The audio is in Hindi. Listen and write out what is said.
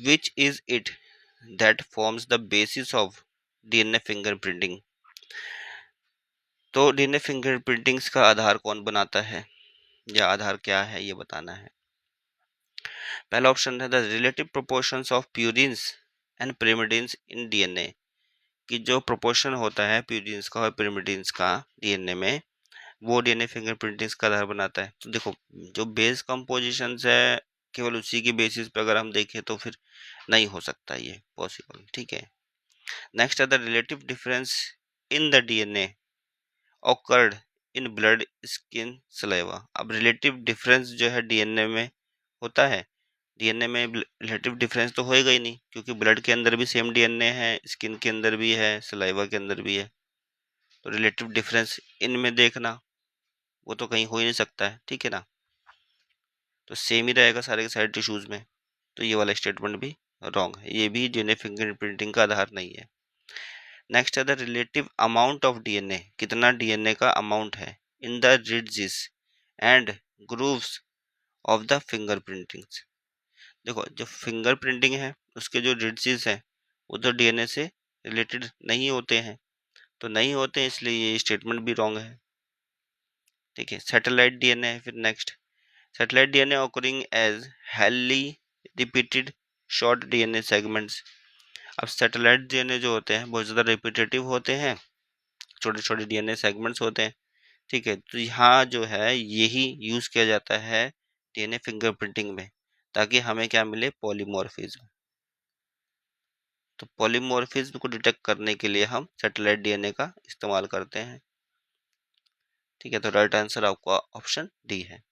Which is it that forms the basis of DNA fingerprinting. तो डीएनए फिंगरप्रिंटिंग्स का आधार कौन बनाता है या आधार क्या है ये बताना है। पहला ऑप्शन है the relative proportions of purines and pyrimidines in DNA, कि जो प्रोपोर्शन होता है प्यूरिन्स का और pyrimidines का डीएनए में, वो डीएनए फिंगरप्रिंटिंग्स का आधार बनाता है। तो देखो, जो बेस कंपोजिशंस है केवल उसी के बेसिस पे अगर हम देखें तो फिर नहीं हो सकता ये पॉसिबल, ठीक है। नेक्स्ट है the relative difference in the DNA occurred in blood skin saliva. अब रिलेटिव डिफरेंस जो है डीएनए में होता है, डीएनए में रिलेटिव डिफरेंस तो होएगा ही नहीं, क्योंकि ब्लड के अंदर भी सेम डीएनए है, स्किन के अंदर भी है, सलाइवा के अंदर भी है। तो रिलेटिव डिफरेंस इनमें देखना वो तो कहीं हो ही नहीं सकता है, ठीक है ना। तो सेम ही रहेगा सारे के सारे टिश्यूज में। तो ये वाला स्टेटमेंट भी रॉन्ग है, ये भी डीएनए फिंगरप्रिंटिंग का आधार नहीं है। नेक्स्ट है the relative amount of DNA, कितना डीएनए का अमाउंट है in the ridges and grooves of the fingerprintings. देखो, जो फिंगरप्रिंटिंग है उसके जो रिड्जेस हैं वो तो डीएनए से रिलेटेड नहीं होते हैं, तो नहीं होते हैं, इसलिए ये स्टेटमेंट भी रॉन्ग है, ठीक है। सैटेलाइट डीएनए है फिर next. Satellite DNA occurring as highly repeated short DNA segments. अब सैटेलाइट डीएनए जो होते हैं बहुत ज़्यादा रिपीटेटिव होते हैं, छोटे छोटे डीएनए सेगमेंट्स होते हैं, ठीक है। तो यहाँ जो है यही यूज़ किया जाता है डीएनए फिंगरप्रिंटिंग में, ताकि हमें क्या मिले, पॉलीमॉर्फिज्म। तो पॉलीमॉर्फिज्म को डिटेक्ट करने के लिए हम सैटेलाइट डीएनए का इस्तेमाल करते हैं, ठीक है। तो राइट आंसर आपका ऑप्शन डी है।